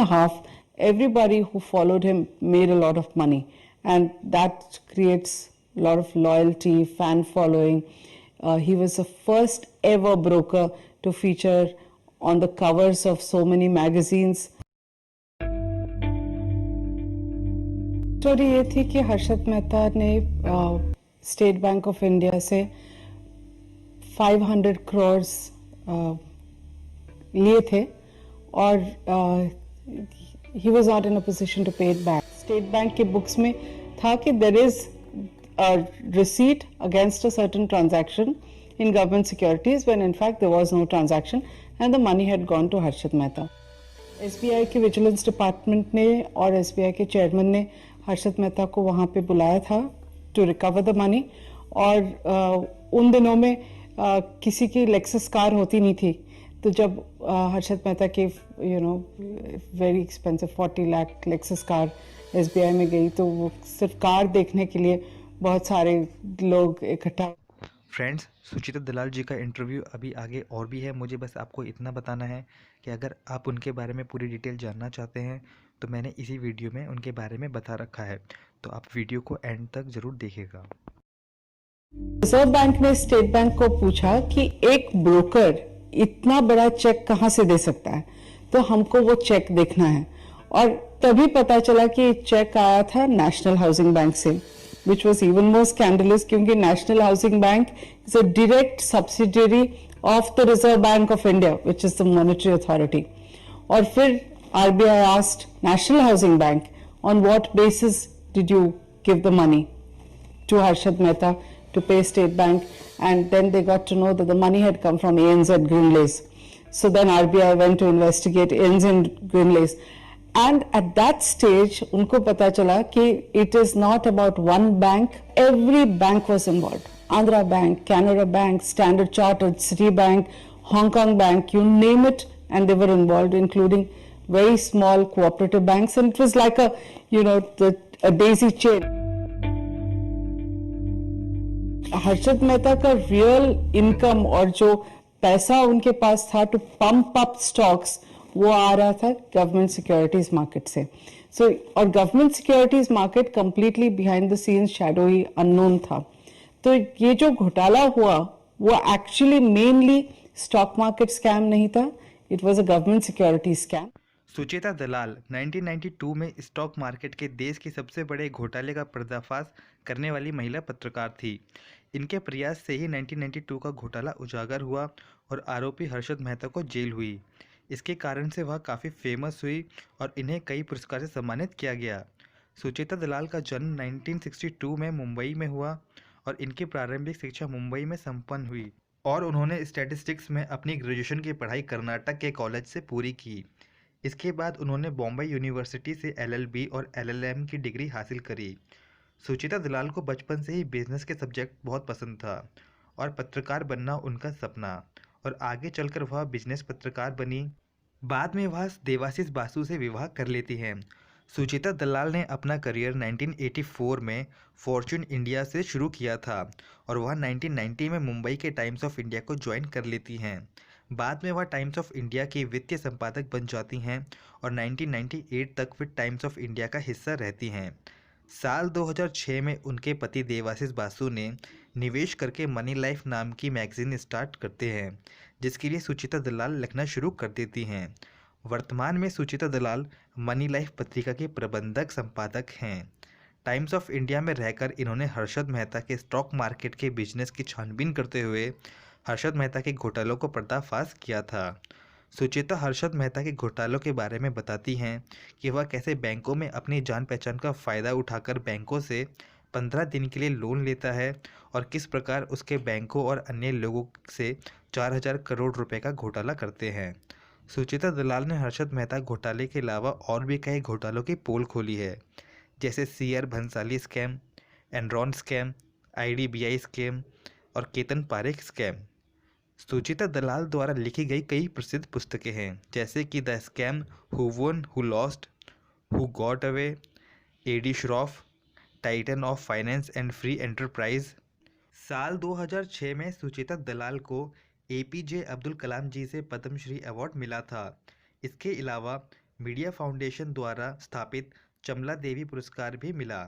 half, everybody who followed him made a lot of money, and that creates a lot of loyalty, fan following. He was the first ever broker to feature on the covers of so many magazines. Story ये थी कि हर्षद मेहता ने state bank of India से 500 crores लिए थे और he was not in a position to pay it back. State bank के books में था कि there is a receipt against a certain transaction in government securities when in fact there was no transaction and the money had gone to Harshad Mehta. SBI के vigilance department ने और SBI के chairman ने हर्षद मेहता को वहाँ पे बुलाया था टू रिकवर द मनी और उन दिनों में किसी की लेक्सस कार होती नहीं थी तो जब हर्षद मेहता की very expensive 40 lakh Lexus car SBI में गई तो वो सिर्फ कार देखने के लिए बहुत सारे लोग इकट्ठा। फ्रेंड्स, सुचिता दलाल जी का इंटरव्यू अभी आगे और भी है। मुझे बस आपको इतना बताना है कि अगर आप उनके बारे में पूरी डिटेल जानना चाहते हैं तो मैंने इसी वीडियो में उनके बारे में बता रखा है, तो आप वीडियो को एंड तक ज़रूर देखिएगा। रिजर्व बैंक ने स्टेट बैंक को पूछा कि एक ब्रोकर इतना बड़ा चेक कहां से दे सकता है, तो हमको वो चेक देखना है और तभी पता चला कि चेक आया था नेशनल हाउसिंग बैंक से, which was even more scandalous क्योंकि national housing bank is a direct subsidiary of the Reserve Bank of India, which is the monetary authority. और फिर RBI asked National Housing Bank, on what basis did you give the money to Harshad Mehta to pay State Bank? And then they got to know that the money had come from ANZ Greenlays. So then RBI went to investigate ANZ Greenlays. And at that stage, उनको पता चला कि it is not about one bank. Every bank was involved. Andhra Bank, Canara Bank, Standard Chartered, Citibank, Hong Kong Bank, you name it, and they were involved, including very small cooperative banks. And it was like a daisy chain. Harshad Mehta का real income और जो पैसा उनके पास था to pump up stocks वो आ रहा था government securities market से। और government securities market completely behind the scenes shadowy unknown था। तो ये जो घोटाला हुआ वो actually mainly stock market scam नहीं था, it was a government securities scam. Sucheta Dalal 1992 में स्टॉक मार्केट के देश के सबसे बड़े घोटाले का पर्दाफाश करने वाली महिला पत्रकार थी। इनके प्रयास से ही 1992 का घोटाला उजागर हुआ और आरोपी हर्षद मेहता को जेल हुई। इसके कारण से वह काफ़ी फेमस हुई और इन्हें कई पुरस्कार से सम्मानित किया गया। सुचिता दलाल का जन्म 1962 में मुंबई में हुआ और इनकी प्रारंभिक शिक्षा मुंबई में संपन्न हुई और उन्होंने स्टैटिस्टिक्स में अपनी ग्रेजुएशन की पढ़ाई कर्नाटक के कॉलेज से पूरी की। इसके बाद उन्होंने बॉम्बे यूनिवर्सिटी से LLB और LLM की डिग्री हासिल करी। सुचिता दलाल को बचपन से ही बिजनेस के सब्जेक्ट बहुत पसंद था और पत्रकार बनना उनका सपना, और आगे चलकर वह बिजनेस पत्रकार बनी। बाद में वह देवाशीष बासु से विवाह कर लेती हैं। सुचिता दलाल ने अपना करियर 1984 में फॉर्च्यून इंडिया से शुरू किया था और वह 1990 में मुंबई के टाइम्स ऑफ इंडिया को ज्वाइन कर लेती हैं। बाद में वह टाइम्स ऑफ इंडिया की वित्तीय संपादक बन जाती हैं और 1998 तक वे टाइम्स ऑफ इंडिया का हिस्सा रहती हैं। साल 2006 में उनके पति देवाशीष बासु ने निवेश करके मनी लाइफ नाम की मैगजीन स्टार्ट करते हैं, जिसके लिए सुचिता दलाल लिखना शुरू कर देती हैं। वर्तमान में सुचिता दलाल मनी लाइफ पत्रिका के प्रबंधक संपादक हैं। टाइम्स ऑफ इंडिया में रहकर इन्होंने हर्षद मेहता के स्टॉक मार्केट के बिजनेस की छानबीन करते हुए हर्षद मेहता के घोटालों को पर्दाफाश किया था। सुचिता हर्षद मेहता के घोटालों के बारे में बताती हैं कि वह कैसे बैंकों में अपनी जान पहचान का फ़ायदा उठाकर बैंकों से 15 दिन के लिए लोन लेता है और किस प्रकार उसके बैंकों और अन्य लोगों से 4000 करोड़ रुपए का घोटाला करते हैं। सुचिता दलाल ने हर्षद मेहता घोटाले के अलावा और भी कई घोटालों की पोल खोली है, जैसे CR Bhansali scam, Enron scam, IDBI scam और केतन पारेख स्कैम। सुचिता दलाल द्वारा लिखी गई कई प्रसिद्ध पुस्तकें हैं, जैसे कि the scam, who won, who lost, who got away, AD Shroff, Titan of finance and free enterprise. साल 2006 में सुचिता दलाल को APJ अब्दुल कलाम जी से पद्मश्री अवार्ड मिला था। इसके अलावा मीडिया फाउंडेशन द्वारा स्थापित चमला देवी पुरस्कार भी मिला।